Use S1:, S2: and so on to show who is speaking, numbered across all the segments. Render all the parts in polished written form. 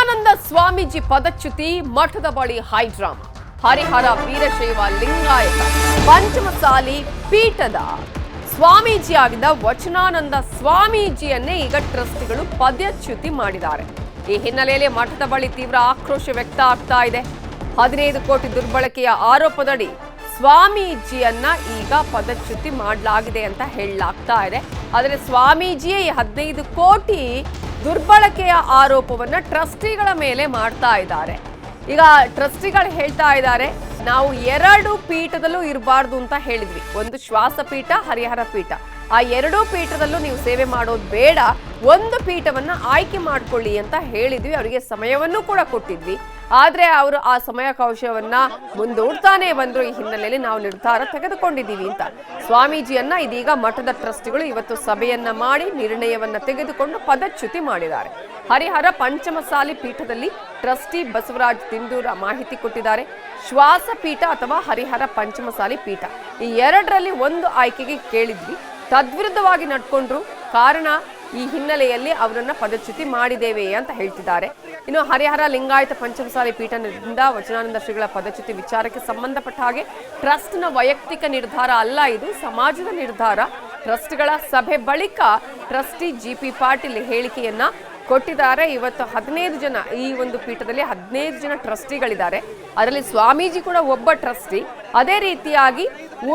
S1: ವಚನಾನಂದ ಸ್ವಾಮೀಜಿ ಪದಚ್ಯುತಿ ಮಠದ ಬಳಿ ಹೈಡ್ರಾಮಾ. ಹರಿಹರ ವೀರಶೈವ ಲಿಂಗಾಯತ ಪಂಚಮಸಾಲಿ ಪೀಠದ ಸ್ವಾಮೀಜಿಯಾಗಿದ್ದ ವಚನಾನಂದ ಸ್ವಾಮೀಜಿಯನ್ನೇ ಈಗ ಟ್ರಸ್ಟಿಗಳು ಪದಚ್ಯುತಿ ಮಾಡಿದ್ದಾರೆ. ಈ ಹಿನ್ನೆಲೆಯಲ್ಲಿ ಮಠದ ಬಳಿ ತೀವ್ರ ಆಕ್ರೋಶ ವ್ಯಕ್ತ ಆಗ್ತಾ ಇದೆ. 15 ಕೋಟಿ ದುರ್ಬಳಕೆಯ ಆರೋಪದಡಿ ಸ್ವಾಮೀಜಿಯನ್ನ ಈಗ ಪದಚ್ಯುತಿ ಮಾಡಲಾಗಿದೆ ಅಂತ ಹೇಳಲಾಗ್ತಾ ಇದೆ. ಆದರೆ ಸ್ವಾಮೀಜಿಯೇ ಈ 15 ಕೋಟಿ ದುರ್ಬಳಕೆಯ ಆರೋಪವನ್ನ ಟ್ರಸ್ಟಿಗಳ ಮೇಲೆ ಮಾಡ್ತಾ ಇದ್ದಾರೆ. ಈಗ ಟ್ರಸ್ಟಿಗಳು ಹೇಳ್ತಾ ಇದ್ದಾರೆ, ನಾವು 2 ಪೀಠದಲ್ಲೂ ಇರಬಾರ್ದು ಅಂತ ಹೇಳಿದ್ವಿ. ಒಂದು ಶ್ವಾಸಪೀಠ, ಹರಿಹರ ಪೀಠ. ಆ 2 ಪೀಠದಲ್ಲೂ ನೀವು ಸೇವೆ ಮಾಡೋದು ಬೇಡ, ಒಂದು ಪೀಠವನ್ನ ಆಯ್ಕೆ ಮಾಡ್ಕೊಳ್ಳಿ ಅಂತ ಹೇಳಿದ್ವಿ. ಅವರಿಗೆ ಸಮಯವನ್ನು ಕೂಡ ಕೊಟ್ಟಿದ್ವಿ. ಆದ್ರೆ ಅವರು ಆ ಸಮಯಾವಕಾಶವನ್ನ ಮುಂದೂಡ್ತಾನೆ ಬಂದ್ರು. ಈ ಹಿನ್ನೆಲೆಯಲ್ಲಿ ನಾವು ನಿರ್ಧಾರ ತೆಗೆದುಕೊಂಡಿದ್ದೀವಿ ಅಂತ ಸ್ವಾಮೀಜಿಯನ್ನ ಇದೀಗ ಮಠದ ಟ್ರಸ್ಟಿಗಳು ಇವತ್ತು ಸಭೆಯನ್ನ ಮಾಡಿ ನಿರ್ಣಯವನ್ನ ತೆಗೆದುಕೊಂಡು ಪದಚ್ಯುತಿ ಮಾಡಿದ್ದಾರೆ. ಹರಿಹರ ಪಂಚಮಸಾಲಿ ಪೀಠದಲ್ಲಿ ಟ್ರಸ್ಟಿ ಬಸವರಾಜ್ ತಿಂದೂರ ಮಾಹಿತಿ ಕೊಟ್ಟಿದ್ದಾರೆ. ಶ್ವಾಸಪೀಠ ಅಥವಾ ಹರಿಹರ ಪಂಚಮಸಾಲಿ ಪೀಠ ಈ 2ರಲ್ಲಿ ಒಂದು ಆಯ್ಕೆಗೆ ಕೇಳಿದ್ವಿ. ತದ್ವಿರುದ್ಧವಾಗಿ ನಡ್ಕೊಂಡ್ರು. ಕಾರಣ ಈ ಹಿನ್ನೆಲೆಯಲ್ಲಿ ಅವರನ್ನ ಪದಚ್ಯುತಿ ಮಾಡಿದ್ದೇವೆ ಅಂತ ಹೇಳ್ತಿದ್ದಾರೆ. ಇನ್ನು ಹರಿಹರ ಲಿಂಗಾಯತ ಪಂಚಮಸಾಲಿ ಪೀಠದಿಂದ ವಚನಾನಂದ ಶ್ರೀಗಳ ಪದಚ್ಯುತಿ ವಿಚಾರಕ್ಕೆ ಸಂಬಂಧಪಟ್ಟ ಹಾಗೆ ಟ್ರಸ್ಟ್ನ ವೈಯಕ್ತಿಕ ನಿರ್ಧಾರ ಅಲ್ಲ, ಇದು ಸಮಾಜದ ನಿರ್ಧಾರ. ಟ್ರಸ್ಟ್ಗಳ ಸಭೆ ಬಳಿಕ ಟ್ರಸ್ಟಿ GP ಪಾಟೀಲ್ ಹೇಳಿಕೆಯನ್ನ ಕೊಟ್ಟಿದ್ದಾರೆ. ಇವತ್ತು 15 ಜನ, ಈ ಒಂದು ಪೀಠದಲ್ಲಿ 15 ಜನ ಟ್ರಸ್ಟಿಗಳಿದ್ದಾರೆ. ಅದರಲ್ಲಿ ಸ್ವಾಮೀಜಿ ಕೂಡ ಒಬ್ಬ ಟ್ರಸ್ಟಿ. ಅದೇ ರೀತಿಯಾಗಿ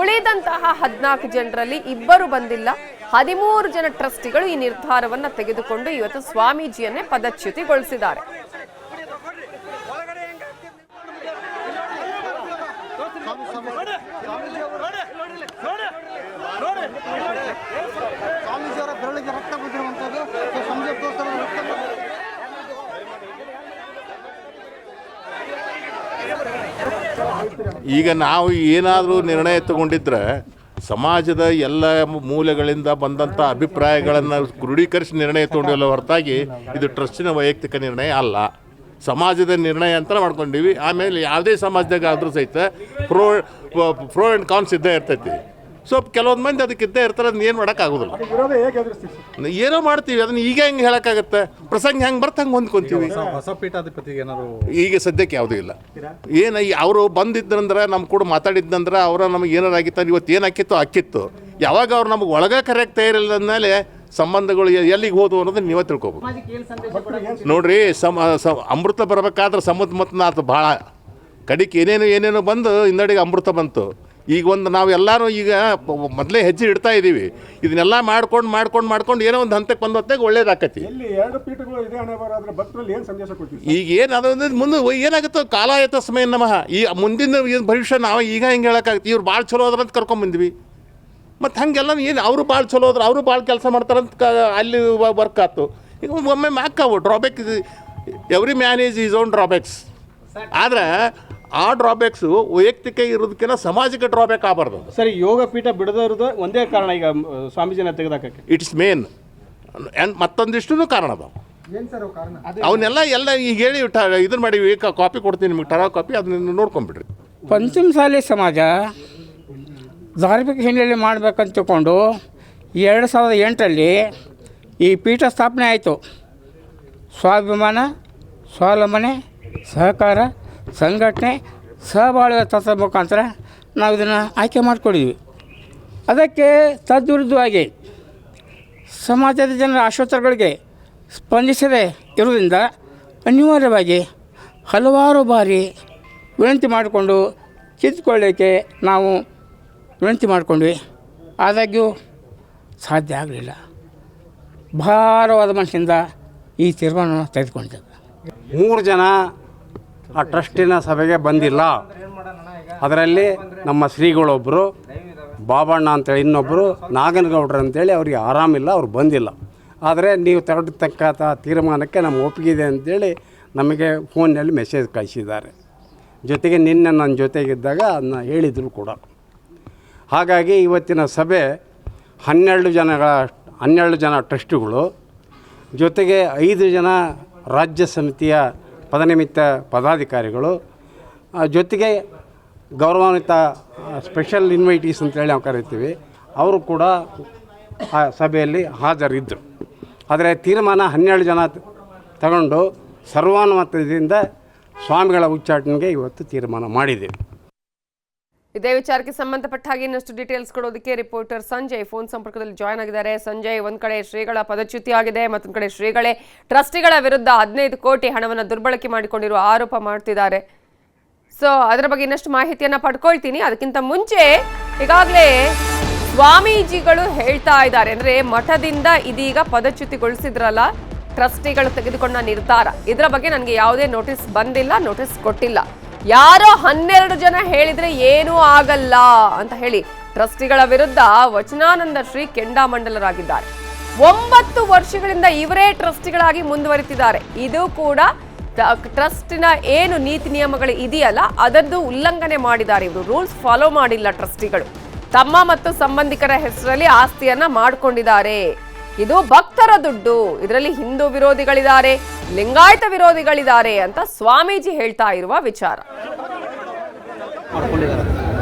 S1: ಉಳಿದಂತಹ 14 ಜನರಲ್ಲಿ 2 ಬಂದಿಲ್ಲ. 13 ಜನ ಟ್ರಸ್ಟಿಗಳು ಈ ನಿರ್ಧಾರವನ್ನ ತೆಗೆದುಕೊಂಡು ಇವತ್ತು ಸ್ವಾಮೀಜಿಯನ್ನೇ ಪದಚ್ಯುತಿಗೊಳಿಸಿದ್ದಾರೆ.
S2: ಈಗ ನಾವು ಏನಾದರೂ ನಿರ್ಣಯ ತಗೊಂಡಿದ್ರೆ ಸಮಾಜದ ಎಲ್ಲ ಮೂಲೆಗಳಿಂದ ಬಂದಂಥ ಅಭಿಪ್ರಾಯಗಳನ್ನು ಕ್ರೋಢೀಕರಿಸಿ ನಿರ್ಣಯ ತಗೊಂಡಿಲ್ಲ ಹೊರತಾಗಿ ಇದು ಟ್ರಸ್ಟಿನ ವೈಯಕ್ತಿಕ ನಿರ್ಣಯ ಅಲ್ಲ, ಸಮಾಜದ ನಿರ್ಣಯ ಅಂತ ಮಾಡ್ಕೊಂಡೀವಿ. ಆಮೇಲೆ ಯಾವುದೇ ಸಮಾಜದಾಗ ಆದರೂ ಸಹಿತ ಪ್ರೋ ಆ್ಯಂಡ್ ಕಾನ್ಸ್ ಇದ್ದೇ ಇರ್ತೈತಿ. ಸೊ ಕೆಲವೊಂದು ಮಂದಿ ಅದಕ್ಕಿದ್ದೇ ಇರ್ತಾರೆ, ಅದನ್ನ ಏನು ಮಾಡೋಕ್ಕಾಗೋದಿಲ್ಲ. ಏನೋ ಮಾಡ್ತೀವಿ, ಅದನ್ನ ಈಗ ಹೆಂಗೆ ಹೇಳೋಕ್ಕಾಗತ್ತೆ? ಪ್ರಸಂಗ ಹೆಂಗೆ ಬರ್ತ ಹಂಗೆ ಹೊಂದ್ಕೊಂತೀವಿ. ಈಗ ಸದ್ಯಕ್ಕೆ ಯಾವುದೂ ಇಲ್ಲ. ಏನು ಅವರು ಬಂದಿದ್ದಂದ್ರೆ ನಮ್ಮ ಕೂಡ ಮಾತಾಡಿದ್ದಂದ್ರೆ ಅವರ ನಮಗೆ ಏನಾರು ಆಗಿತ್ತು, ಇವತ್ತು ಏನು ಹಾಕಿತ್ತು ಅಕ್ಕಿತ್ತು. ಯಾವಾಗ ಅವ್ರು ನಮಗೆ ಒಳಗೆ ಕರೆಕ್ಟ್ ತಯಾರಿಲ್ಲ ಅಂದಮೇಲೆ ಸಂಬಂಧಗಳು ಎಲ್ಲಿಗೆ ಹೋದವು ಅನ್ನೋದನ್ನ ನೀವೇ ತಿಳ್ಕೊಬೋದು. ನೋಡ್ರಿ, ಅಮೃತ ಬರಬೇಕಾದ್ರೆ ಸಮುದ್ರ ಮತ್ತು ಆತು ಭಾಳ ಕಡಿಕೆ ಏನೇನೋ ಬಂದು ಹಿಂದಡಿಗೆ ಅಮೃತ ಬಂತು. ಈಗ ಒಂದು ನಾವು ಎಲ್ಲರೂ ಈಗ ಮೊದಲೇ ಹೆಜ್ಜೆ ಇಡ್ತಾ ಇದ್ದೀವಿ. ಇದನ್ನೆಲ್ಲ ಮಾಡ್ಕೊಂಡು ಏನೋ ಒಂದು ಹಂತಕ್ಕೆ ಬಂದು ಹೊತ್ತಾಗ ಒಳ್ಳೇದಾಕತಿ. ಈಗ ಏನು ಅದೊಂದು ಮುಂದೆ ಏನಾಗುತ್ತೋ ಕಾಲಾಯತ ಸಮಯ ನಮಃ. ಈ ಮುಂದಿನ ಭವಿಷ್ಯ ನಾವು ಈಗ ಹೆಂಗೆ ಹೇಳೋಕ್ಕಾಗತ್ತೆ? ಇವ್ರು ಭಾಳ ಚಲೋ ಅದ್ರಂತ ಕರ್ಕೊಂಬಂದ್ವಿ. ಮತ್ತು ಹಾಗೆಲ್ಲ ಏನು ಅವರು ಭಾಳ ಚಲೋ ಅದ್ರ, ಅವರು ಭಾಳ ಕೆಲಸ ಮಾಡ್ತಾರಂತ ಅಲ್ಲಿ ವರ್ಕ್ ಆಯ್ತು. ಈಗ ಒಮ್ಮೆ ಮ್ಯಾಕಾವು drawback. Every man is is own drawbacks. ಆದರೆ ಆ ಡ್ರಾಬ್ಯಾಕ್ಸು ವೈಯಕ್ತಿಕ ಇರೋದಕ್ಕಿಂತ ಸಮಾಜಕ್ಕೆ ಡ್ರಾಬ್ಯಾಕ್ ಆಗಬಾರ್ದು.
S3: ಸರಿ, ಯೋಗ ಪೀಠ ಬಿಡದಿರೋದು ಒಂದೇ ಕಾರಣ ಈಗ ಸ್ವಾಮೀಜಿನ ತೆಗೆದಾಕಕ್ಕೆ?
S2: It's main. ಆ್ಯಂಡ್ ಮತ್ತೊಂದಿಷ್ಟು ಕಾರಣ ಅದಾವೆ. ಅವನ್ನೆಲ್ಲ ಈಗ ಹೇಳಿ ಇದನ್ನು ಮಾಡಿವಿ. ಕಾಪಿ ಕೊಡ್ತೀನಿ ನಿಮಗೆ, ಟರಾ ಕಾಪಿ, ಅದನ್ನ ನೋಡ್ಕೊಂಬಿಡ್ರಿ.
S4: ಪಂಚಮಸಾಲಿ ಸಮಾಜ ಧಾರ್ಮಿಕ ಹಿನ್ನೆಲೆ ಮಾಡಬೇಕಂತ ತಿಳ್ಕೊಂಡು 2008ರಲ್ಲಿ ಈ ಪೀಠ ಸ್ಥಾಪನೆ ಆಯಿತು. ಸ್ವಾಭಿಮಾನ, ಸ್ವಾವಲಂಬನೆ, ಸಹಕಾರ, ಸಂಘಟನೆ, ಸಹಬಾಳ್ವೆ ತತ್ವ ಮುಖಾಂತರ ನಾವು ಇದನ್ನು ಆಯ್ಕೆ ಮಾಡಿಕೊಂಡಿದ್ವಿ. ಅದಕ್ಕೆ ತದ್ವಿರುದ್ಧವಾಗಿ ಸಮಾಜದ ಜನರ ಆಶೋತ್ತರಗಳಿಗೆ ಸ್ಪಂದಿಸದೇ ಇರುವುದರಿಂದ ಅನಿವಾರ್ಯವಾಗಿ ಹಲವಾರು ಬಾರಿ ವಿನಂತಿ ಮಾಡಿಕೊಂಡು ಕಿತ್ತುಕೊಳ್ಳೋಕ್ಕೆ ನಾವು ವಿನಂತಿ ಮಾಡಿಕೊಂಡ್ವಿ. ಆದಾಗ್ಯೂ ಸಾಧ್ಯ ಆಗಲಿಲ್ಲ. ಭಾರವಾದ ಮನಸ್ಸಿಂದ ಈ ತೀರ್ಮಾನವನ್ನು ತೆಗೆದುಕೊಂಡಿದ್ದೇವೆ.
S5: 3 ಜನ ಆ ಟ್ರಸ್ಟಿನ ಸಭೆಗೆ ಬಂದಿಲ್ಲ. ಅದರಲ್ಲಿ ನಮ್ಮ ಶ್ರೀಗಳೊಬ್ಬರು, ಬಾಬಣ್ಣ ಅಂತೇಳಿ ಇನ್ನೊಬ್ಬರು, ನಾಗನಗೌಡ್ರು ಅಂತೇಳಿ ಅವ್ರಿಗೆ ಆರಾಮಿಲ್ಲ, ಅವ್ರು ಬಂದಿಲ್ಲ. ಆದರೆ ನೀವು ತೆರಡತಕ್ಕಂಥ ತೀರ್ಮಾನಕ್ಕೆ ನಮ್ಮ ಒಪ್ಪಿಗೆ ಅಂತೇಳಿ ನಮಗೆ ಫೋನ್ನಲ್ಲಿ ಮೆಸೇಜ್ ಕಳಿಸಿದ್ದಾರೆ. ಜೊತೆಗೆ ನಿನ್ನೆ ನನ್ನ ಜೊತೆಗಿದ್ದಾಗ ಅದನ್ನ ಹೇಳಿದರು ಕೂಡ. ಹಾಗಾಗಿ ಇವತ್ತಿನ ಸಭೆ 12 ಜನ ಟ್ರಸ್ಟಿಗಳು ಜೊತೆಗೆ 5 ಜನ ರಾಜ್ಯ ಸಮಿತಿಯ ಪದನಿಮಿತ್ತ ಪದಾಧಿಕಾರಿಗಳು, ಜೊತೆಗೆ ಗೌರವಾನ್ವಿತ ಸ್ಪೆಷಲ್ ಇನ್ವೈಟೀಸ್ ಅಂತೇಳಿ ನಾವು ಕರಿತೀವಿ, ಅವರು ಕೂಡ ಆ ಸಭೆಯಲ್ಲಿ ಹಾಜರಿದ್ದರು. ಆದರೆ ತೀರ್ಮಾನ 12 ಜನ ತಗೊಂಡು ಸರ್ವಾನುಮತದಿಂದ ಸ್ವಾಮಿಗಳ ಉಚ್ಚಾಟನೆಗೆ ಇವತ್ತು ತೀರ್ಮಾನ ಮಾಡಿದ್ದೇವೆ.
S1: ಇದೇ ವಿಚಾರಕ್ಕೆ ಸಂಬಂಧಪಟ್ಟ ಹಾಗೆ ಇನ್ನಷ್ಟು ಡೀಟೇಲ್ಸ್ ಕೊಡೋದಕ್ಕೆ ರಿಪೋರ್ಟರ್ ಸಂಜಯ್ ಫೋನ್ ಸಂಪರ್ಕದಲ್ಲಿ ಜಾಯ್ನ್ ಆಗಿದ್ದಾರೆ. ಸಂಜಯ್, ಒಂದ್ ಕಡೆ ಶ್ರೀಗಳ ಪದಚ್ಯುತಿ ಆಗಿದೆ, ಮತ್ತೊಂದು ಕಡೆ ಶ್ರೀಗಳೇ ಟ್ರಸ್ಟಿಗಳ ವಿರುದ್ಧ 15 ಕೋಟಿ ಹಣವನ್ನು ದುರ್ಬಳಕೆ ಮಾಡಿಕೊಂಡಿರುವ ಆರೋಪ ಮಾಡ್ತಿದ್ದಾರೆ. ಸೊ ಅದರ ಬಗ್ಗೆ ಇನ್ನಷ್ಟು ಮಾಹಿತಿಯನ್ನ ಪಡ್ಕೊಳ್ತೀನಿ. ಅದಕ್ಕಿಂತ ಮುಂಚೆ ಈಗಾಗಲೇ ಸ್ವಾಮೀಜಿಗಳು ಹೇಳ್ತಾ ಇದ್ದಾರೆ, ಅಂದ್ರೆ ಮಠದಿಂದ ಇದೀಗ ಪದಚ್ಯುತಿಗೊಳಿಸಿದ್ರಲ್ಲ ಟ್ರಸ್ಟಿಗಳು ತೆಗೆದುಕೊಂಡ ನಿರ್ಧಾರ, ಇದರ ಬಗ್ಗೆ ನನಗೆ ಯಾವುದೇ ನೋಟಿಸ್ ಬಂದಿಲ್ಲ, ನೋಟಿಸ್ ಕೊಟ್ಟಿಲ್ಲ. ಯಾರೋ 12 ಜನ ಹೇಳಿದ್ರೆ ಏನೂ ಆಗಲ್ಲ ಅಂತ ಹೇಳಿ ಟ್ರಸ್ಟಿಗಳ ವಿರುದ್ಧ ವಚನಾನಂದ ಶ್ರೀ ಕೆಂಡಾಮಂಡಲರಾಗಿದ್ದಾರೆ. 9 ವರ್ಷಗಳಿಂದ ಇವರೇ ಟ್ರಸ್ಟಿಗಳಾಗಿ ಮುಂದುವರಿತಿದ್ದಾರೆ. ಇದು ಕೂಡ ಟ್ರಸ್ಟಿನ ಏನು ನೀತಿ ನಿಯಮಗಳು ಇದೆಯಲ್ಲ ಅದನ್ನು ಉಲ್ಲಂಘನೆ ಮಾಡಿದ್ದಾರೆ. ಇವರು ರೂಲ್ಸ್ ಫಾಲೋ ಮಾಡಿಲ್ಲ. ಟ್ರಸ್ಟಿಗಳು ತಮ್ಮ ಮತ್ತು ಸಂಬಂಧಿಕರ ಹೆಸರಲ್ಲಿ ಆಸ್ತಿಯನ್ನ ಮಾಡಿಕೊಂಡಿದ್ದಾರೆ. ಇದು ಭಕ್ತರ ದುಡ್ಡು, ಇದರಲ್ಲಿ ಹಿಂದೂ ವಿರೋಧಿಗಳಿದ್ದಾರೆ, ಲಿಂಗಾಯತ ವಿರೋಧಿಗಳಿದ್ದಾರೆ ಅಂತ ಸ್ವಾಮೀಜಿ ಹೇಳ್ತಾ ಇರುವ ವಿಚಾರ.
S6: ಮಾಡ್ಕೊಂಡಿದ್ದಾರೆ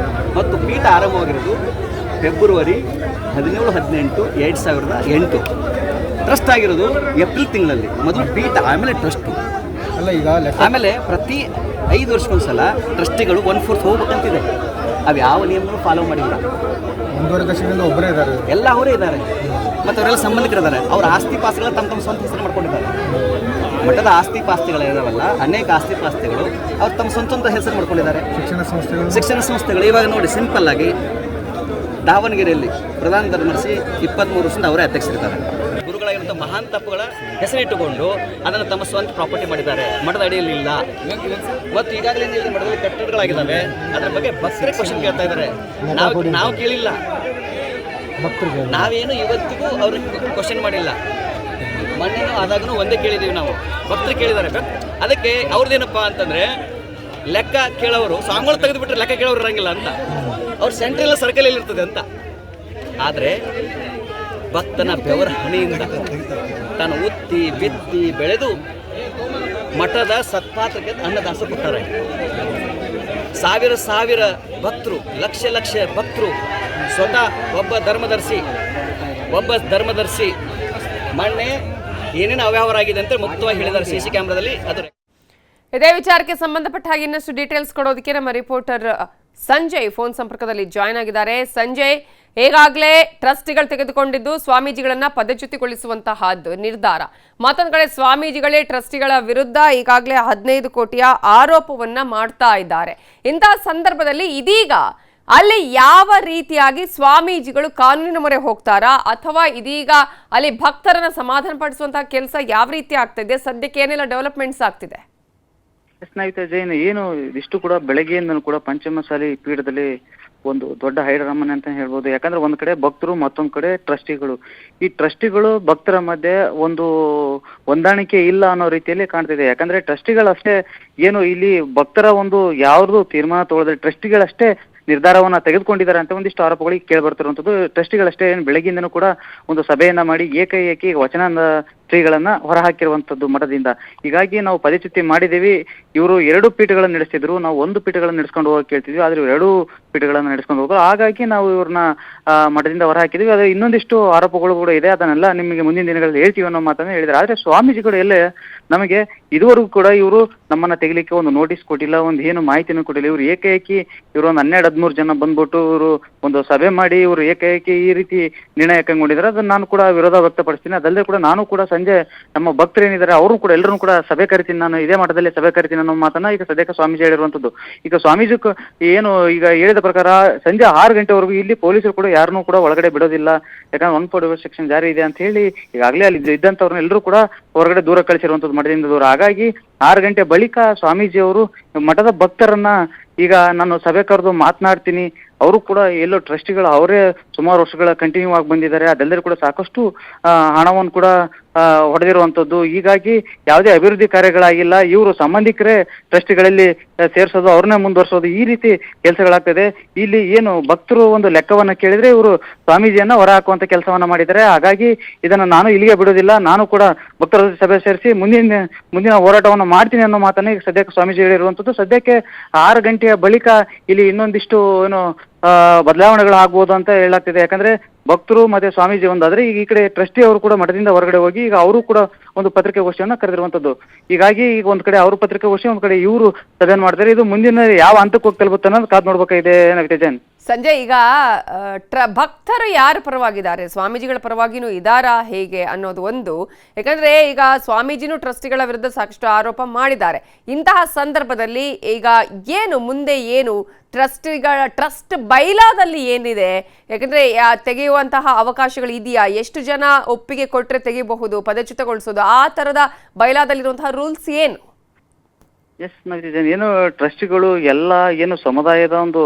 S6: ಮತ್ತು ಪೀಠ ಆರಂಭವಾಗಿರೋದು ಫೆಬ್ರವರಿ 17-18, 2008. ಟ್ರಸ್ಟ್ ಆಗಿರೋದು ಏಪ್ರಿಲ್ ತಿಂಗಳಲ್ಲಿ. ಮೊದಲು ಪೀಠ, ಆಮೇಲೆ ಟ್ರಸ್ಟು. ಆಮೇಲೆ ಪ್ರತಿ 5 ವರ್ಷಕ್ಕೊಂದ್ಸಲ ಟ್ರಸ್ಟಿಗಳು 1/4 ಹೋಗ್ಬೇಕಂತಿದೆ. ಅವು ಯಾವ ನಿಯಮಗಳು ಫಾಲೋ ಮಾಡಿಲ್ಲ.
S7: 1.5 ದಶಕದಿಂದ ಒಬ್ಬರೇ ಇದ್ದಾರೆ,
S6: ಎಲ್ಲ ಅವರೇ ಇದ್ದಾರೆ ಮತ್ತು ಅವರೆಲ್ಲ ಸಂಬಂಧಿಕರಿದ್ದಾರೆ. ಅವ್ರ ಆಸ್ತಿ ಪಾಸ್ತಿಗಳ ತಮ್ಮ ಸ್ವಂತ ಹೆಸರು ಮಾಡ್ಕೊಂಡಿದ್ದಾರೆ. ಮಠದ ಆಸ್ತಿ ಪಾಸ್ತಿಗಳಿದಾವಲ್ಲ, ಅನೇಕ ಆಸ್ತಿ ಪಾಸ್ತಿಗಳು ಅವ್ರು ತಮ್ಮ ಸ್ವಂತ ಹೆಸರು ಮಾಡ್ಕೊಂಡಿದ್ದಾರೆ. ಶಿಕ್ಷಣ ಸಂಸ್ಥೆಗಳು ಇವಾಗ ನೋಡಿ, ಸಿಂಪಲ್ ಆಗಿ ದಾವಣಗೆರೆಯಲ್ಲಿ ಪ್ರಧಾನ ಧರ್ಮರ್ಸಿ 23 ವರ್ಷದಿಂದ ಅವರೇ ಅಧ್ಯಕ್ಷರಿದ್ದಾರೆ. ಗುರುಗಳಾಗಿರುವಂಥ ಮಹಾನ್ ತಪ್ಪುಗಳ ಹೆಸರಿಟ್ಟುಕೊಂಡು ಅದನ್ನು ತಮ್ಮ ಸ್ವಂತ ಪ್ರಾಪರ್ಟಿ ಮಾಡಿದ್ದಾರೆ. ಮಠದ ಅಡಿಯಲ್ಲಿ ಇಲ್ಲ. ಮತ್ತು ಈಗಾಗಲೇ ಮಠದಲ್ಲಿ ಕಟ್ಟಡಗಳಾಗಿದ್ದಾವೆ. ಅದರ ಬಗ್ಗೆ ಭಕ್ತರೇ ಕ್ವಶನ್ ಕೇಳ್ತಾ ಇದ್ದಾರೆ. ನಾವು ಕೇಳಿಲ್ಲ, ನಾವೇನು ಇವತ್ತಿಗೂ ಅವ್ರಿಗೆ ಕ್ವಶನ್ ಮಾಡಿಲ್ಲ. ಮೊನ್ನೆನೂ ಆದಾಗೂ ಒಂದೇ ಕೇಳಿದ್ದೀವಿ ನಾವು, ಭಕ್ತರು ಕೇಳಿದ್ದಾರೆ. ಅದಕ್ಕೆ ಅವ್ರದ್ದೇನಪ್ಪ ಅಂತಂದರೆ, ಲೆಕ್ಕ ಕೇಳೋರು ಸ್ವಾಮಿಗಳು ತೆಗೆದುಬಿಟ್ರೆ ಲೆಕ್ಕ ಕೇಳೋರು ಇರಂಗಿಲ್ಲ ಅಂತ. ಅವ್ರು ಸೆಂಟ್ರಲ್ ಸರ್ಕಲಲ್ಲಿ ಇರ್ತದೆ ಅಂತ. ಆದರೆ ಭಕ್ತನ ಬೆವರ ಹಣಿಯಿಂದ ತಾನು ಉತ್ತಿ ಬಿತ್ತಿ ಬೆಳೆದು ಮಠದ ಸತ್ಪಾತ್ರಕ್ಕೆ ಅನ್ನದಾಸ ಕೊಟ್ಟಾರೆ. ಸಾವಿರ ಭಕ್ತರು, ಲಕ್ಷ ಭಕ್ತರು, ಸ್ವತಃ ಒಬ್ಬ ಧರ್ಮದರ್ಶಿ ಮೊನ್ನೆ ಏನೇನು ಅವ್ಯವಹಾರ ಆಗಿದೆ ಅಂತ ಮುಕ್ತವಾಗಿ ಹೇಳಿದ್ದಾರೆ CC ಕ್ಯಾಮ್ರಾದಲ್ಲಿ. ಅದು
S1: ಇದೇ ವಿಚಾರಕ್ಕೆ ಸಂಬಂಧಪಟ್ಟ ಹಾಗೆ ಇನ್ನಷ್ಟು ಡೀಟೇಲ್ಸ್ ಕೊಡೋದಕ್ಕೆ ನಮ್ಮ ರಿಪೋರ್ಟರ್ ಸಂಜಯ್ ಫೋನ್ ಸಂಪರ್ಕದಲ್ಲಿ ಜಾಯ್ನ್ ಆಗಿದ್ದಾರೆ. ಸಂಜಯ್, ಈಗಾಗಲೇ ಟ್ರಸ್ಟಿಗಳು ತೆಗೆದುಕೊಂಡಿದ್ದು ಸ್ವಾಮೀಜಿಗಳನ್ನ ಪದಚ್ಯುತಿಗೊಳಿಸುವಂತಹದ್ದು ನಿರ್ಧಾರ. ಮತ್ತೊಂದು ಕಡೆ ಸ್ವಾಮೀಜಿಗಳೇ ಟ್ರಸ್ಟಿಗಳ ವಿರುದ್ಧ ಈಗಾಗಲೇ 15 ಕೋಟಿಯ ಆರೋಪವನ್ನ ಮಾಡ್ತಾ ಇದ್ದಾರೆ. ಇಂತಹ ಸಂದರ್ಭದಲ್ಲಿ ಇದೀಗ ಅಲ್ಲಿ ಯಾವ ರೀತಿಯಾಗಿ ಸ್ವಾಮೀಜಿಗಳು ಕಾನೂನಿನ ಮೊರೆ ಹೋಗ್ತಾರಾ, ಅಥವಾ ಇದೀಗ ಅಲ್ಲಿ ಭಕ್ತರನ್ನ ಸಮಾಧಾನ ಪಡಿಸುವಂತಹ ಕೆಲಸ ಯಾವ ರೀತಿ ಆಗ್ತಿದೆ? ಸದ್ಯಕ್ಕೆ ಏನೆಲ್ಲ ಡೆವಲಪ್ಮೆಂಟ್ಸ್ ಆಗ್ತಿದೆ?
S8: ಸ್ನೇಹಿತ ಜೈನ್, ಏನು ಇಷ್ಟು ಕೂಡ ಬೆಳಗ್ಗೆಯಿಂದನೂ ಕೂಡ ಪಂಚಮಸಾಲಿ ಪೀಠದಲ್ಲಿ ಒಂದು ದೊಡ್ಡ ಹೈಡ್ರಾಮನೆ ಅಂತ ಹೇಳ್ಬೋದು. ಯಾಕಂದ್ರೆ ಒಂದ್ ಕಡೆ ಭಕ್ತರು, ಮತ್ತೊಂದ್ ಕಡೆ ಟ್ರಸ್ಟಿಗಳು. ಈ ಟ್ರಸ್ಟಿಗಳು ಭಕ್ತರ ಮಧ್ಯೆ ಒಂದು ಹೊಂದಾಣಿಕೆ ಇಲ್ಲ ಅನ್ನೋ ರೀತಿಯಲ್ಲಿ ಕಾಣ್ತಿದೆ. ಯಾಕಂದ್ರೆ ಟ್ರಸ್ಟಿಗಳಷ್ಟೇ ಏನು ಇಲ್ಲಿ ಭಕ್ತರ ಒಂದು ಯಾವ್ದು ತೀರ್ಮಾನ ತಗೊಳ್ಳೋದ್ರೆ ಟ್ರಸ್ಟಿಗಳಷ್ಟೇ ನಿರ್ಧಾರವನ್ನ ತೆಗೆದುಕೊಂಡಿದ್ದಾರೆ ಅಂತ ಒಂದಿಷ್ಟು ಆರೋಪಗಳಿಗೆ ಕೇಳಿ ಬರ್ತಿರುವಂತದ್ದು. ಟ್ರಸ್ಟಿಗಳಷ್ಟೇ ಏನು ಬೆಳಗ್ಗಿಂದನೂ ಕೂಡ ಒಂದು ಸಭೆಯನ್ನ ಮಾಡಿ ಏಕೈಕಿ ವಚನಾನಂದ ಶ್ರೀಗಳನ್ನ ಹೊರಹಾಕಿರುವಂತದ್ದು ಮಠದಿಂದ. ಹೀಗಾಗಿ ನಾವು ಪದಚ್ಯುತಿ ಮಾಡಿದ್ದೀವಿ. ಇವರು 2 ಪೀಠಗಳನ್ನು ನಡೆಸ್ತಿದ್ರು, ನಾವು 1 ಪೀಠಗಳನ್ನು ನಡೆಸ್ಕೊಂಡು ಹೋಗಕ್ಕೆ ಕೇಳ್ತಿದ್ವಿ. ಆದ್ರೆ 2 ಪೀಠಗಳನ್ನು ನಡೆಸ್ಕೊಂಡು ಹೋಗೋದು, ಹಾಗಾಗಿ ನಾವು ಇವ್ರನ್ನ ಮಠದಿಂದ ಹೊರಹಾಕಿದ್ವಿ. ಅದೇ ಇನ್ನೊಂದಿಷ್ಟು ಆರೋಪಗಳು ಕೂಡ ಇದೆ, ಅದನ್ನೆಲ್ಲ ನಿಮಗೆ ಮುಂದಿನ ದಿನಗಳಲ್ಲಿ ಹೇಳ್ತೀವಿ ಅನ್ನೋ ಮಾತನ್ನ ಹೇಳಿದ್ದಾರೆ. ಆದ್ರೆ ಸ್ವಾಮೀಜಿಗಳು ಎಲ್ಲೇ ನಮಗೆ ಇದುವರೆಗೂ ಕೂಡ ಇವರು ನಮ್ಮನ್ನ ತೆಗಿಲಿಕ್ಕೆ ಒಂದು ನೋಟಿಸ್ ಕೊಟ್ಟಿಲ್ಲ, ಒಂದು ಏನು ಮಾಹಿತಿನೂ ಕೊಟ್ಟಿಲ್ಲ. ಇವರು ಏಕೈಕಿ ಇವರು ಒಂದು 12-13 ಜನ ಬಂದ್ಬಿಟ್ಟು ಇವರು ಒಂದು ಸಭೆ ಮಾಡಿ ಇವರು ಏಕೈಕಿ ಈ ರೀತಿ ನಿರ್ಣಯ ಕೈಗೊಂಡಿದ್ದಾರೆ. ಅದನ್ನ ನಾನು ಕೂಡ ವಿರೋಧ ವ್ಯಕ್ತಪಡಿಸ್ತೀನಿ. ಅದಲ್ಲದೆ ಕೂಡ ನಾನು ಕೂಡ ಸಂಜೆ ನಮ್ಮ ಭಕ್ತರು ಏನಿದ್ದಾರೆ ಅವರು ಕೂಡ ಎಲ್ಲರೂ ಕೂಡ ಸಭೆ ಕರಿತೀನಿ, ನಾನು ಇದೇ ಮಠದಲ್ಲಿ ಸಭೆ ಕರಿತೀನಿ ಅನ್ನೋ ಮಾತನ್ನ ಈಗ ಸದ್ಯಕ್ಕೆ ಸ್ವಾಮೀಜಿ ಹೇಳಿರುವಂತದ್ದು. ಈಗ ಸ್ವಾಮೀಜಿ ಏನು ಈಗ ಹೇಳಿದ ಪ್ರಕಾರ ಸಂಜೆ 6 ಗಂಟೆವರೆಗೂ ಇಲ್ಲಿ ಪೊಲೀಸರು ಕೂಡ ಯಾರನ್ನೂ ಕೂಡ ಒಳಗಡೆ ಬಿಡೋದಿಲ್ಲ. ಯಾಕಂದ್ರೆ 140 ಸೆಕ್ಷನ್ ಜಾರಿ ಇದೆ ಅಂತ ಹೇಳಿ ಈಗಾಗಲೇ ಅಲ್ಲಿ ಇದ್ದಂಥವ್ರನ್ನ ಎಲ್ಲರೂ ಕೂಡ ಹೊರಗಡೆ ದೂರ ಕಳಿಸಿರುವಂತದ್ದು, ಮಠದಿಂದ ದೂರ. ಹಾಗಾಗಿ 6 ಗಂಟೆ ಬಳಿಕ ಸ್ವಾಮೀಜಿ ಅವರು ಮಠದ ಭಕ್ತರನ್ನ ಈಗ ನಾನು ಸಭೆ ಕರೆದು ಮಾತನಾಡ್ತೀನಿ. ಅವರು ಕೂಡ ಎಲ್ಲೋ ಟ್ರಸ್ಟಿಗಳು ಅವರೇ ಸುಮಾರು ವರ್ಷಗಳ ಕಂಟಿನ್ಯೂ ಆಗಿ ಬಂದಿದ್ದಾರೆ. ಅದೆಲ್ಲರೂ ಕೂಡ ಸಾಕಷ್ಟು ಹಣವನ್ನು ಕೂಡ ಹೊಡೆದಿರುವಂಥದ್ದು. ಹೀಗಾಗಿ ಯಾವುದೇ ಅಭಿವೃದ್ಧಿ ಕಾರ್ಯಗಳಾಗಿಲ್ಲ. ಇವರು ಸಂಬಂಧಿಕರೇ ಟ್ರಸ್ಟಿಗಳಲ್ಲಿ ಸೇರಿಸೋದು, ಅವ್ರನ್ನೇ ಮುಂದುವರ್ಸೋದು, ಈ ರೀತಿ ಕೆಲಸಗಳಾಗ್ತದೆ. ಇಲ್ಲಿ ಏನು ಭಕ್ತರು ಒಂದು ಲೆಕ್ಕವನ್ನ ಕೇಳಿದ್ರೆ ಇವರು ಸ್ವಾಮೀಜಿಯನ್ನ ಹೊರ ಹಾಕುವಂತ ಕೆಲಸವನ್ನ ಮಾಡಿದ್ದಾರೆ. ಹಾಗಾಗಿ ಇದನ್ನ ನಾನು ಇಲ್ಲಿಗೆ ಬಿಡೋದಿಲ್ಲ, ನಾನು ಕೂಡ ಭಕ್ತರ ಸಭೆ ಸೇರಿಸಿ ಮುಂದಿನ ಹೋರಾಟವನ್ನು ಮಾಡ್ತೀನಿ ಅನ್ನೋ ಮಾತನ್ನ ಈಗ ಸದ್ಯಕ್ಕೆ ಸ್ವಾಮೀಜಿ ಹೇಳಿರುವಂತದ್ದು. ಸದ್ಯಕ್ಕೆ 6 ಗಂಟೆಯ ಬಳಿಕ ಇಲ್ಲಿ ಇನ್ನೊಂದಿಷ್ಟು ಏನು ಬದಲಾವಣೆಗಳು ಆಗ್ಬೋದು ಅಂತ ಹೇಳಲಾಗ್ತಿದೆ. ಯಾಕಂದ್ರೆ ಭಕ್ತರು ಮತ್ತೆ ಸ್ವಾಮೀಜಿ ಒಂದಾದ್ರೆ ಈಗ ಈ ಕಡೆ ಟ್ರಸ್ಟಿ ಅವರು ಕೂಡ ಮಠದಿಂದ ಹೊರಗಡೆ ಹೋಗಿ ಈಗ ಅವರು ಕೂಡ ಒಂದು ಪತ್ರಿಕಾಗೋಷ್ಠಿಯನ್ನ ಕರೆದಿರುವಂತದ್ದು. ಹೀಗಾಗಿ ಈಗ ಒಂದ್ ಕಡೆ ಅವರು ಪತ್ರಿಕಾಗೋಷ್ಠಿ, ಒಂದ್ ಕಡೆ ಇವರು ಸಭೆಯನ್ನು ಮಾಡ್ತಾರೆ. ಇದು ಮುಂದಿನ ಯಾವ ಹಂತಕ್ಕೆ ಹೋಗ್ತಲ್ಬತ್ತೆ ಅನ್ನೋದು ಕಾದ್ ನೋಡ್ಬೇಕಾಗಿದೆ ನವಿತಾ ಜೈನ್.
S1: ಸಂಜಯ್, ಈಗ ಭಕ್ತರು ಯಾರ ಪರವಾಗಿದ್ದಾರೆ? ಸ್ವಾಮೀಜಿಗಳ ಪರವಾಗಿನೂ ಇದಾರಾ ಹೇಗೆ ಅನ್ನೋದು ಒಂದು. ಯಾಕಂದ್ರೆ ಈಗ ಸ್ವಾಮೀಜಿನೂ ಟ್ರಸ್ಟಿಗಳ ವಿರುದ್ಧ ಸಾಕಷ್ಟು ಆರೋಪ ಮಾಡಿದ್ದಾರೆ. ಇಂತಹ ಸಂದರ್ಭದಲ್ಲಿ ಈಗ ಏನು ಮುಂದೆ ಏನು ಟ್ರಸ್ಟ್ ಬೈಲಾದಲ್ಲಿ ಏನಿದೆ? ಯಾಕಂದ್ರೆ ತೆಗೆಯುವಂತಹ ಅವಕಾಶಗಳು ಇದೆಯಾ? ಎಷ್ಟು ಜನ ಒಪ್ಪಿಗೆ ಕೊಟ್ಟರೆ ತೆಗಿಬಹುದು, ಪದಚ್ಯುತಗೊಳಿಸೋದು, ಆ ತರದ ಬೈಲಾದಲ್ಲಿರುವಂತಹ ರೂಲ್ಸ್ ಏನು?
S8: ಎಸ್ ನವಿತಾ ಜೈನ್, ಏನು ಟ್ರಸ್ಟಿಗಳು ಎಲ್ಲ ಏನು ಸಮುದಾಯದ ಒಂದು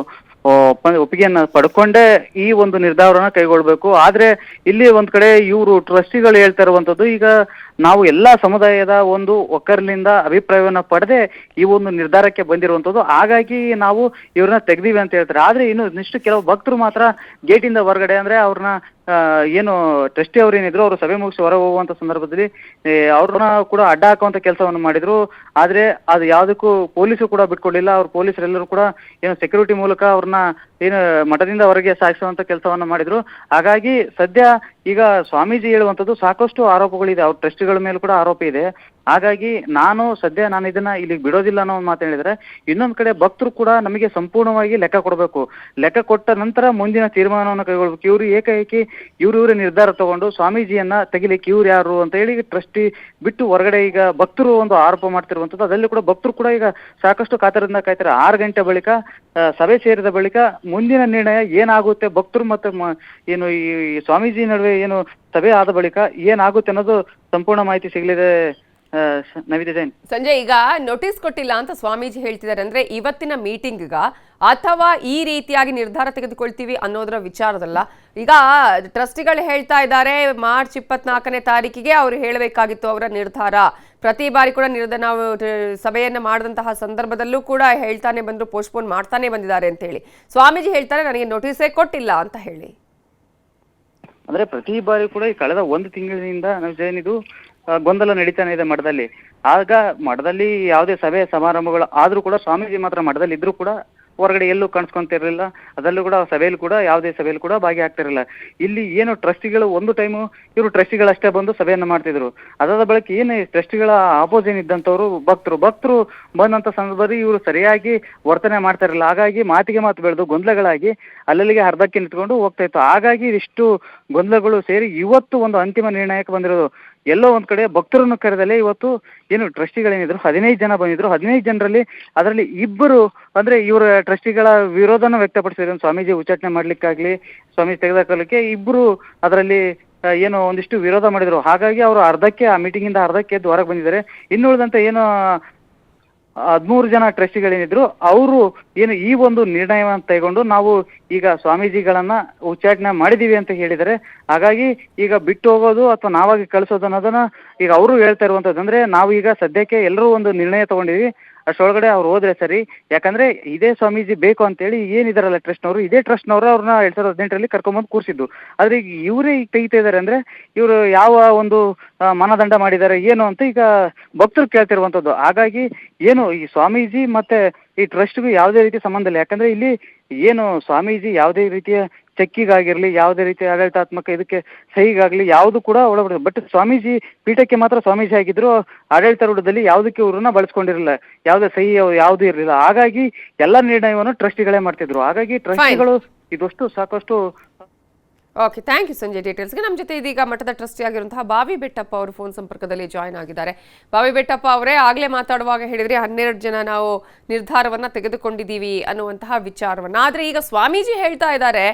S8: ಒಪ್ಪಿಗೆಯನ್ನ ಪಡ್ಕೊಂಡೇ ಈ ಒಂದು ನಿರ್ಧಾರವನ್ನ ಕೈಗೊಳ್ಬೇಕು. ಆದ್ರೆ ಇಲ್ಲಿ ಒಂದ್ ಕಡೆ ಇವರು ಟ್ರಸ್ಟಿಗಳು ಹೇಳ್ತಾ ಇರುವಂತದ್ದು, ಈಗ ನಾವು ಎಲ್ಲಾ ಸಮುದಾಯದ ಒಂದು ಒಕ್ಕರ್ಲಿಂದ ಅಭಿಪ್ರಾಯವನ್ನ ಪಡೆದೇ ಈ ಒಂದು ನಿರ್ಧಾರಕ್ಕೆ ಬಂದಿರುವಂತದ್ದು, ಹಾಗಾಗಿ ನಾವು ಇವ್ರನ್ನ ತೆಗ್ದೀವಿ ಅಂತ ಹೇಳ್ತಾರೆ. ಆದ್ರೆ ಇನ್ನು ನೆಕ್ಸ್ಟ್ ಕೆಲವು ಭಕ್ತರು ಮಾತ್ರ ಗೇಟಿಂದ ಹೊರಗಡೆ, ಅಂದ್ರೆ ಅವ್ರನ್ನ ಏನು ಟ್ರಸ್ಟಿ ಅವ್ರು ಏನಿದ್ರು ಅವರು ಸಭೆ ಮುಗಿಸಿ ಹೊರ ಹೋಗುವಂತ ಸಂದರ್ಭದಲ್ಲಿ ಅವ್ರನ್ನ ಕೂಡ ಅಡ್ಡ ಹಾಕುವಂತ ಕೆಲಸವನ್ನು ಮಾಡಿದ್ರು. ಆದ್ರೆ ಅದು ಯಾವುದಕ್ಕೂ ಪೊಲೀಸರು ಕೂಡ ಬಿಟ್ಕೊಡ್ಲಿಲ್ಲ. ಅವ್ರ ಪೊಲೀಸರೆಲ್ಲರೂ ಕೂಡ ಏನು ಸೆಕ್ಯೂರಿಟಿ ಮೂಲಕ ಅವ್ರನ್ನ ಏನು ಮಠದಿಂದ ಹೊರಗೆ ಸಾಗಿಸುವಂತ ಕೆಲಸವನ್ನ ಮಾಡಿದ್ರು. ಹಾಗಾಗಿ ಸದ್ಯ ಈಗ ಸ್ವಾಮೀಜಿ ಹೇಳುವಂಥದ್ದು ಸಾಕಷ್ಟು ಆರೋಪಗಳಿದೆ, ಅವ್ರ ಟ್ರಸ್ಟಿಗಳ ಮೇಲೆ ಕೂಡ ಆರೋಪ ಇದೆ. ಹಾಗಾಗಿ ನಾನು ಇದನ್ನ ಇಲ್ಲಿ ಬಿಡೋದಿಲ್ಲ ಅನ್ನೋ ಒಂದು ಮಾತು ಹೇಳಿದ್ರೆ, ಇನ್ನೊಂದ್ ಕಡೆ ಭಕ್ತರು ಕೂಡ ನಮಗೆ ಸಂಪೂರ್ಣವಾಗಿ ಲೆಕ್ಕ ಕೊಡಬೇಕು. ಲೆಕ್ಕ ಕೊಟ್ಟ ನಂತರ ಮುಂದಿನ ತೀರ್ಮಾನವನ್ನು ಕೈಗೊಳ್ಬೇಕು. ಇವರು ಏಕಾಏಕಿ ಇವರೇ ನಿರ್ಧಾರ ತಗೊಂಡು ಸ್ವಾಮೀಜಿಯನ್ನ ತೆಗಿಲಿಕ್ಕೆ ಇವ್ರು ಯಾರು ಅಂತ ಹೇಳಿ ಟ್ರಸ್ಟಿ ಬಿಟ್ಟು ಹೊರಗಡೆ ಈಗ ಭಕ್ತರು ಒಂದು ಆರೋಪ ಮಾಡ್ತಿರುವಂಥದ್ದು. ಅದರಲ್ಲಿ ಕೂಡ ಭಕ್ತರು ಕೂಡ ಈಗ ಸಾಕಷ್ಟು ಕಾತರದಿಂದ ಕಾಯ್ತಾರೆ. 6 ಗಂಟೆ ಬಳಿಕ ಸಭೆ ಸೇರಿದ ಬಳಿಕ ಮುಂದಿನ ನಿರ್ಣಯ ಏನಾಗುತ್ತೆ, ಭಕ್ತರು ಮತ್ತೆ ಏನು ಈ ಸ್ವಾಮೀಜಿ ನಡುವೆ ಏನು ಸಭೆ ಆದ ಬಳಿಕ ಏನಾಗುತ್ತೆ ಅನ್ನೋದು ಸಂಪೂರ್ಣ ಮಾಹಿತಿ ಸಿಗಲಿದೆ ನವಿತಾ ಜೈನ್.
S1: ಸಂಜಯ್, ಈಗ ನೋಟಿಸ್ ಕೊಟ್ಟಿಲ್ಲ ಅಂತ ಸ್ವಾಮೀಜಿ ಹೇಳ್ತಿದ್ದಾರೆ. ಅಂದ್ರೆ ಇವತ್ತಿನ ಮೀಟಿಂಗ್ಗ ಅಥವಾ ಈ ರೀತಿಯಾಗಿ ನಿರ್ಧಾರ ತೆಗೆದುಕೊಳ್ತೀವಿ ಅನ್ನೋದರ ವಿಚಾರದಲ್ಲ. ಈಗ ಟ್ರಸ್ಟಿಗಳು ಹೇಳ್ತಾ ಇದ್ದಾರೆ ಮಾರ್ಚ್ 24ನೇ ತಾರೀಕಿಗೆ ಅವರು ಹೇಳಬೇಕಾಗಿತ್ತು ಅವರ ನಿರ್ಧಾರ. ಪ್ರತಿ ಬಾರಿ ಕೂಡ ನಾವು ಸಭೆಯನ್ನ ಮಾಡಿದಂತಹ ಸಂದರ್ಭದಲ್ಲೂ ಕೂಡ ಹೇಳ್ತಾನೆ ಬಂದ್ರು, ಪೋಸ್ಟ್ಪೋನ್ ಮಾಡ್ತಾನೆ ಬಂದಿದ್ದಾರೆ ಅಂತ ಹೇಳಿ. ಸ್ವಾಮೀಜಿ ಹೇಳ್ತಾರೆ ನನಗೆ ನೋಟಿಸೇ ಕೊಟ್ಟಿಲ್ಲ ಅಂತ ಹೇಳಿ.
S8: ಅಂದ್ರೆ ಪ್ರತಿ ಬಾರಿ ಕೂಡ ಈ ಕಳೆದ 1 ತಿಂಗಳಿನಿಂದ ಜೈನ್ ಇದು ಗೊಂದಲ ನಡೀತಾನೆ ಇದೆ ಮಠದಲ್ಲಿ. ಆಗ ಮಠದಲ್ಲಿ ಯಾವುದೇ ಸಭೆ ಸಮಾರಂಭಗಳು ಆದ್ರೂ ಕೂಡ ಸ್ವಾಮೀಜಿ ಮಾತ್ರ ಮಠದಲ್ಲಿ ಇದ್ರೂ ಕೂಡ ಹೊರಗಡೆ ಎಲ್ಲೂ ಕಾಣಿಸ್ಕೊಂತಿರ್ಲಿಲ್ಲ. ಅದರಲ್ಲೂ ಕೂಡ ಸಭೆಯಲ್ಲಿ ಕೂಡ ಯಾವುದೇ ಸಭೆಯಲ್ಲಿ ಕೂಡ ಭಾಗಿಯಾಗ್ತಿರಲಿಲ್ಲ. ಇಲ್ಲಿ ಏನು ಟ್ರಸ್ಟಿಗಳು ಒಂದು ಟೈಮು ಇವರು ಟ್ರಸ್ಟಿಗಳಷ್ಟೇ ಬಂದು ಸಭೆಯನ್ನು ಮಾಡ್ತಿದ್ರು. ಅದಾದ ಬಳಿಕ ಏನು ಟ್ರಸ್ಟಿಗಳ ಆಪೋಸಿಟ್ ಇದ್ದಂಥವ್ರು ಭಕ್ತರು ಬಂದಂಥ ಸಂದರ್ಭದಲ್ಲಿ ಇವರು ಸರಿಯಾಗಿ ವರ್ತನೆ ಮಾಡ್ತಾ ಇರಲಿಲ್ಲ. ಹಾಗಾಗಿ ಮಾತಿಗೆ ಮಾತು ಬೆಳೆದು ಗೊಂದಲಗಳಾಗಿ ಅಲ್ಲಲ್ಲಿಗೆ ಅರ್ಧಕ್ಕೆ ನಿಂತ್ಕೊಂಡು ಹೋಗ್ತಾ ಇತ್ತು. ಹಾಗಾಗಿ ಇಷ್ಟು ಗೊಂದಲಗಳು ಸೇರಿ ಇವತ್ತು ಒಂದು ಅಂತಿಮ ನಿರ್ಣಯಕ್ಕೆ ಬಂದಿರೋದು. ಎಲ್ಲೋ ಒಂದ್ ಕಡೆ ಭಕ್ತರನ್ನು ಕರೆದಲ್ಲೇ ಇವತ್ತು ಏನು ಟ್ರಸ್ಟಿಗಳೇನಿದ್ರು 15 ಜನ ಬಂದಿದ್ರು. 15 ಜನರಲ್ಲಿ ಅದರಲ್ಲಿ ಇಬ್ಬರು ಅಂದ್ರೆ ಇವರ ಟ್ರಸ್ಟಿಗಳ ವಿರೋಧನ ವ್ಯಕ್ತಪಡಿಸಿದ್ರು. ಸ್ವಾಮೀಜಿ ಉಚ್ಚಾಟನೆ ಮಾಡ್ಲಿಕ್ಕಾಗ್ಲಿ, ಸ್ವಾಮೀಜಿ ತೆಗೆದುಕೊಳ್ಳಲಿಕ್ಕೆ ಇಬ್ಬರು ಅದರಲ್ಲಿ ಏನು ಒಂದಿಷ್ಟು ವಿರೋಧ ಮಾಡಿದ್ರು. ಹಾಗಾಗಿ ಅವರು ಆ ಮೀಟಿಂಗ್ ಇಂದ ಅರ್ಧಕ್ಕೆ ಎದ್ದು ಹೊರಗೆ ಬಂದಿದ್ದಾರೆ. ಇನ್ನುಳಿದಂತೆ ಏನು 13 ಜನ ಟ್ರಸ್ಟಿಗಳೇನಿದ್ರು ಅವರು ಏನು ಈ ಒಂದು ನಿರ್ಣಯವನ್ನು ತಗೊಂಡು ನಾವು ಈಗ ಸ್ವಾಮೀಜಿಗಳನ್ನ ಉಚ್ಚಾಟನೆ ಮಾಡಿದೀವಿ ಅಂತ ಹೇಳಿದರೆ, ಹಾಗಾಗಿ ಈಗ ಬಿಟ್ಟು ಹೋಗೋದು ಅಥವಾ ನಾವಾಗಿ ಕಳಿಸೋದು ಅನ್ನೋದನ್ನ ಈಗ ಅವರು ಹೇಳ್ತಾ ಇರುವಂತದ್ದು. ಅಂದ್ರೆ ನಾವು ಈಗ ಸದ್ಯಕ್ಕೆ ಎಲ್ಲರೂ ಒಂದು ನಿರ್ಣಯ ತಗೊಂಡಿವಿ, ಅಷ್ಟೊಳಗಡೆ ಅವ್ರು ಹೋದ್ರೆ ಸರಿ. ಯಾಕಂದ್ರೆ ಇದೇ ಸ್ವಾಮೀಜಿ ಬೇಕು ಅಂತೇಳಿ ಏನಿದಾರಲ್ಲ ಟ್ರಸ್ಟ್ನವರು, ಇದೇ ಟ್ರಸ್ಟ್ನವರು ಅವ್ರನ್ನ 2018ರಲ್ಲಿ ಕರ್ಕೊಂಡ್ಬಂದು ಕೂರಿಸಿದ್ದು. ಆದ್ರೆ ಈಗ ಇವರೇ ಈಗ ತೆಗಿತಾ ಇದಾರೆ. ಅಂದ್ರೆ ಇವರು ಯಾವ ಒಂದು ಮಾನದಂಡ ಮಾಡಿದ್ದಾರೆ ಏನು ಅಂತ ಈಗ ಭಕ್ತರು ಕೇಳ್ತಿರುವಂತದ್ದು. ಹಾಗಾಗಿ ಏನು ಈ ಸ್ವಾಮೀಜಿ ಮತ್ತೆ ಈ ಟ್ರಸ್ಟ್ಗೂ ಯಾವುದೇ ರೀತಿ ಸಂಬಂಧ ಇಲ್ಲ. ಯಾಕಂದ್ರೆ ಇಲ್ಲಿ ಏನು ಸ್ವಾಮೀಜಿ ಯಾವುದೇ ರೀತಿಯ ಚೆಕ್ಕಿಗಾಗಿರ್ಲಿ, ಯಾವುದೇ ರೀತಿಯ ಆಡಳಿತಾತ್ಮಕ ಇದಕ್ಕೆ ಸಹಿಗಾಗ್ಲಿ ಯಾವುದು ಕೂಡ ಒಳಪಡಿಲ್ಲ. ಬಟ್ ಸ್ವಾಮೀಜಿ ಪೀಠಕ್ಕೆ ಮಾತ್ರ ಸ್ವಾಮೀಜಿ ಆಗಿದ್ರು, ಆಡಳಿತಾರೂಢದಲ್ಲಿ ಯಾವುದಕ್ಕೆ ಇವ್ರನ್ನ ಬಳಸ್ಕೊಂಡಿರಲಿಲ್ಲ, ಯಾವುದೇ ಸಹಿ ಯಾವುದೂ ಇರಲಿಲ್ಲ. ಹಾಗಾಗಿ ಎಲ್ಲ ನಿರ್ಣಯವನ್ನು ಟ್ರಸ್ಟಿಗಳೇ ಮಾಡ್ತಿದ್ರು. ಹಾಗಾಗಿ ಟ್ರಸ್ಟಿಗಳು ಇದಷ್ಟು ಸಾಕಷ್ಟು.
S1: ಓಕೆ, ಥ್ಯಾಂಕ್ ಯು ಸಂಜಯ್ ಡೀಟೇಲ್ಸ್ಗೆ. ನಮ್ಮ ಜೊತೆ ಇದೀಗ ಮಠದ ಟ್ರಸ್ಟಿ ಆಗಿರುವಂತಹ ಬಾವಿ ಬೆಟ್ಟಪ್ಪ ಅವರು ಫೋನ್ ಸಂಪರ್ಕದಲ್ಲಿ ಜಾಯ್ನ್ ಆಗಿದ್ದಾರೆ. ಬಾವಿ ಬೆಟ್ಟಪ್ಪ ಅವರೇ, ಆಗಲೇ ಮಾತಾಡುವಾಗ ಹೇಳಿದ್ರಿ 12 ಜನ ನಾವು ನಿರ್ಧಾರವನ್ನ ತೆಗೆದುಕೊಂಡಿದ್ದೀವಿ ಅನ್ನುವಂತಹ ವಿಚಾರವನ್ನ. ಆದ್ರೆ ಈಗ ಸ್ವಾಮೀಜಿ ಹೇಳ್ತಾ ಇದ್ದಾರೆ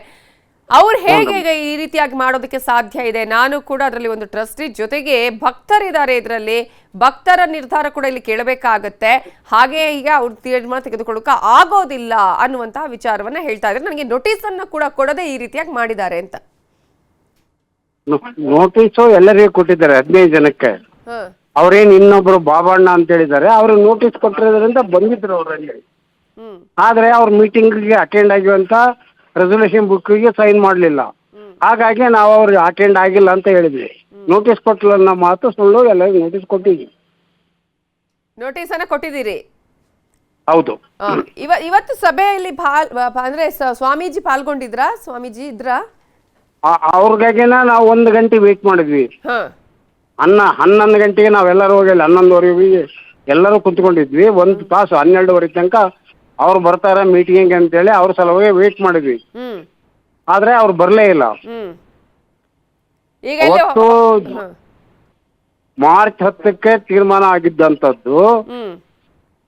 S1: ಅವ್ರು ಹೇಗೆ ಈ ರೀತಿಯಾಗಿ ಮಾಡೋದಕ್ಕೆ ಸಾಧ್ಯ ಇದೆ? ನಾನು ಕೂಡ ಅದರಲ್ಲಿ ಒಂದು ಟ್ರಸ್ಟಿ, ಜೊತೆಗೆ ಭಕ್ತರಿದ್ದಾರೆ, ಇದರಲ್ಲಿ ಭಕ್ತರ ನಿರ್ಧಾರ ಕೂಡ ಇಲ್ಲಿ ಕೇಳಬೇಕಾಗತ್ತೆ. ಹಾಗೆ ಈಗ ಅವ್ರು ತೀರ್ಮಾನ ತೆಗೆದುಕೊಳ್ಳೋಕೆ ಆಗೋದಿಲ್ಲ ಅನ್ನುವಂತಹ ವಿಚಾರವನ್ನ ಹೇಳ್ತಾ ಇದ್ದಾರೆ. ನನಗೆ ನೋಟಿಸ್ ಅನ್ನ ಕೂಡ ಕೊಡದೆ ಈ ರೀತಿಯಾಗಿ ಮಾಡಿದ್ದಾರೆ ಅಂತ.
S5: ನೋಟಿಸು ಎಲ್ಲರಿಗೂ ಕೊಟ್ಟಿದ್ದಾರೆ 15 ಜನಕ್ಕೆ. ಅವ್ರೇನು ಇನ್ನೊಬ್ರು ಬಾಬಣ್ಣ ಅಂತ ಹೇಳಿದ್ದಾರೆ, ಅವ್ರು ನೋಟಿಸ್ ಕೊಟ್ಟಿರೋದ್ರಿಂದ ಬಂದಿದ್ರು ಅವರಲ್ಲಿ. ಆದ್ರೆ ಅವ್ರ ಮೀಟಿಂಗ್ಗೆ ಅಟೆಂಡ್ ಆಗಿರುವಂತ ರೆಸಲ್ಯೂಷನ್ ಬುಕ್ಗೆ ಸೈನ್ ಮಾಡಲಿಲ್ಲ. ಹಾಗಾಗಿ ನಾವು ಅವ್ರಿಗೆ ಅಟೆಂಡ್ ಆಗಿಲ್ಲ ಅಂತ ಹೇಳಿದ್ವಿ. ನೋಟಿಸ್ ಕೊಟ್ಟಿಲ್ಲ ಅನ್ನೋ ಮಾತು ಸುಳ್ಳು. ಎಲ್ಲರಿಗೂ ನೋಟಿಸ್ ಕೊಟ್ಟಿದ್ವಿ.
S1: ನೋಟಿಸ್ ಅನ್ನ ಕೊಟ್ಟಿದ್ದೀರಿ?
S5: ಹೌದು.
S1: ಇವತ್ತು ಸಭೆಯಲ್ಲಿ ಅಂದ್ರೆ ಸ್ವಾಮೀಜಿ ಪಾಲ್ಗೊಂಡಿದ್ರಾ? ಸ್ವಾಮೀಜಿ ಇದ್ರಾ?
S5: ಅವ್ರಿಗಾಗಿನ ನಾವು 1 ಗಂಟೆ ವೇಟ್ ಮಾಡಿದ್ವಿ. ಹನ್ನೊಂದು ಗಂಟೆಗೆ ನಾವೆಲ್ಲರೂ ಹೋಗಿ 11:30 ಎಲ್ಲರೂ ಕುಂತ್ಕೊಂಡಿದ್ವಿ. 1 ತಾಸು 12:30 ತನಕ ಅವ್ರು ಬರ್ತಾರೆ ಮೀಟಿಂಗ್ ಅಂತೇಳಿ ಅವ್ರ ಸಲುವಾಗಿ ವೇಟ್ ಮಾಡಿದ್ವಿ. ಆದರೆ ಅವ್ರು ಬರಲೇ ಇಲ್ಲ. ಅವತ್ತು ಮಾರ್ಚ್ 10ಕ್ಕೆ ತೀರ್ಮಾನ ಆಗಿದ್ದಂಥದ್ದು.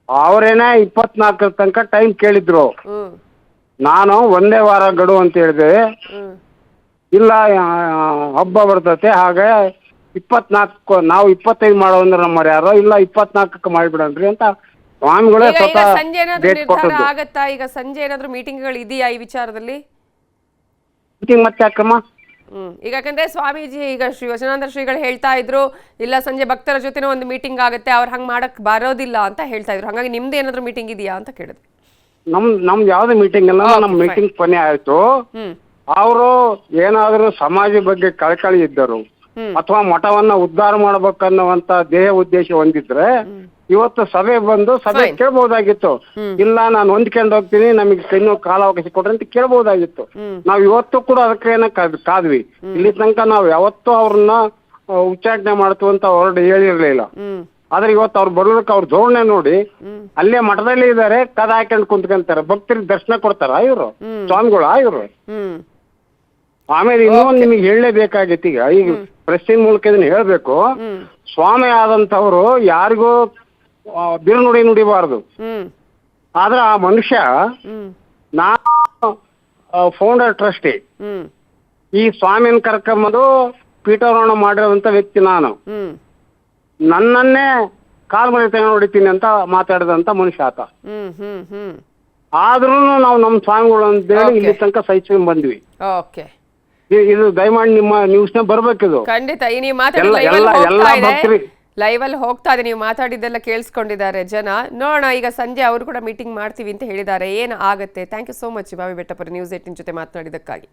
S5: ಅವರೇನೆ 24 ತನಕ ಟೈಮ್ ಕೇಳಿದ್ರು. ನಾನು ಒಂದೇ ವಾರ ಗಡುವು ಅಂತ ಹೇಳಿದೆ. ಇಲ್ಲ ಹಬ್ಬ ಬರ್ತತೆ, ಹಾಗೆ 24 ನಾವು 25 ಮಾಡೋ ಅಂದ್ರೆ ನಮ್ಮರು ಯಾರೋ ಇಲ್ಲ 24ಕ್ಕೆ ಮಾಡಿಬಿಡನ್ರಿ ಅಂತ ಸ್ವಾಮಿಗಳೇ ಸ್ವತಃ ಡೇಟ್ ಕೊಟ್ಟದ್ದು.
S1: ಆಗತ್ತಾ ಈಗ ಸಂಜೆ ಏನಾದ್ರು ಮೀಟಿಂಗ್ಗಳು ಇದೆಯಾ ಈ ವಿಚಾರದಲ್ಲಿ?
S5: ಮೀಟಿಂಗ್ ಮತ್ತೆ ಯಾಕಮ್ಮ?
S1: ಈಗ ಯಾಕಂದ್ರೆ ಸ್ವಾಮೀಜಿ ಈಗ ಶ್ರೀ ವಚನಾನಂದ ಶ್ರೀಗಳು ಹೇಳ್ತಾ ಇದ್ರು, ಇಲ್ಲ ಸಂಜೆ ಭಕ್ತರ ಜೊತೆನೂ ಒಂದು ಮೀಟಿಂಗ್ ಆಗುತ್ತೆ, ಅವ್ರು ಹಂಗ್ ಮಾಡಕ್ ಬರೋದಿಲ್ಲ ಅಂತ ಹೇಳ್ತಾ ಇದ್ರು. ಹಾಗಾಗಿ ನಿಮ್ದು ಏನಾದ್ರು ಮೀಟಿಂಗ್ ಇದೆಯಾ ಅಂತ ಕೇಳಿದೆ.
S5: ನಮ್ದು ಯಾವ್ದು ಮೀಟಿಂಗ್ ಇಲ್ಲ. ನಮ್ಮ ಮೀಟಿಂಗ್ ಕೊನೆ ಆಯ್ತು. ಅವರು ಏನಾದರೂ ಸಮಾಜ ಬಗ್ಗೆ ಕಳಕಳಿ ಇದ್ದರು ಅಥವಾ ಮಠವನ್ನ ಉದ್ಧಾರ ಮಾಡ್ಬೇಕನ್ನುವಂತ ದೇಹ ಉದ್ದೇಶ ಹೊಂದಿದ್ರೆ ಇವತ್ತು ಸಭೆ ಬಂದು ಸಭೆ ಕೇಳ್ಬಹುದಾಗಿತ್ತು. ಇಲ್ಲ ನಾನು ಹೊಂದ್ಕೊಂಡು ಹೋಗ್ತೀನಿ, ನಮಗೆ ಇನ್ನೂ ಕಾಲಾವಕಾಶ ಕೊಡ್ರಿ ಅಂತ ಕೇಳ್ಬಹುದಾಗಿತ್ತು. ನಾವ್ ಇವತ್ತು ಕೂಡ ಅದಕ್ಕೆ ಕಾದ್ವಿ. ಇಲ್ಲಿ ತನಕ ನಾವು ಯಾವತ್ತೂ ಅವ್ರನ್ನ ಉಚ್ಚಾಟನೆ ಮಾಡ್ತು ಅಂತ ಹೊರಡು ಹೇಳಿರ್ಲಿಲ್ಲ. ಆದ್ರೆ ಇವತ್ತು ಅವ್ರು ಬರೋದಕ್ಕೆ ಅವ್ರ ಧೋರಣೆ ನೋಡಿ ಅಲ್ಲೇ ಮಠದಲ್ಲಿ ಇದ್ದಾರೆ, ಕದ ಹಾಕೊಂಡು ಕುಂತ್ಕೊಂತಾರೆ, ಭಕ್ತರಿಗೆ ದರ್ಶನ ಕೊಡ್ತಾರ ಇವರು ಸ್ವಾಮಿಗಳು ಇವರು. ಆಮೇಲೆ ಇನ್ನೊಂದು ನಿಮಗೆ ಹೇಳಲೇಬೇಕಾಗಿತ್ತು. ಈಗ ಪ್ರೆಸ್ಸಿನ ಮೂಲಕ ಇದನ್ನ ಹೇಳ್ಬೇಕು. ಸ್ವಾಮಿ ಆದಂತವ್ರು ಯಾರಿಗೂ ಬಿರುನುಡಿ ನುಡಿಬಾರದು. ಆದ್ರೆ ಆ ಮನುಷ್ಯ ನಾನು ಫೌಂಡರ್ ಟ್ರಸ್ಟಿ, ಈ ಸ್ವಾಮಿನ ಕರ್ಕೊಂಬಂದು ಪೀಠಾರೋಹಣ ಮಾಡಿರುವಂತ ವ್ಯಕ್ತಿ ನಾನು. ನನ್ನನ್ನೇ ಕಾಲ್ ಮನೆ ತೆಗೆ ಹೊಡಿತೀನಿ ಅಂತ ಮಾತಾಡಿದಂತ ಮನುಷ್ಯ ಆತ. ಆದ್ರೂ ನಾವು ನಮ್ಮ ಸ್ವಾಮಿಗಳು ಅಂತೇಳಿ ಇಲ್ಲಿ ತನಕ ಸಹಿಸ್ಕೊಂಡ್ ಬಂದ್ವಿ. ಇದು ದಯಮಾಡಿ ನಿಮ್ಮ ನ್ಯೂಸ್ನ ಬರ್ಬೇಕಿದು.
S1: ಖಂಡಿತ ಈ ನೀವು ಲೈವ್ ಅಲ್ಲಿ ಹೋಗ್ತಾ ಇದೆ, ನೀವು ಮಾತಾಡಿದ್ದೆಲ್ಲ ಕೇಳಿಸ್ಕೊಂಡಿದ್ದಾರೆ ಜನ. ನೋಡೋಣ, ಈಗ ಸಂಜೆ ಅವರು ಕೂಡ ಮೀಟಿಂಗ್ ಮಾಡ್ತೀವಿ ಅಂತ ಹೇಳಿದ್ದಾರೆ. ಏನು ಆಗುತ್ತೆ. ಥ್ಯಾಂಕ್ ಯು ಸೋ ಮಚ್ ಬಾವಿ ಬೆಟ್ಟಪುರ ನ್ಯೂಸ್ 18 ಜೊತೆ ಮಾತನಾಡಿದ್ದಕ್ಕಾಗಿ.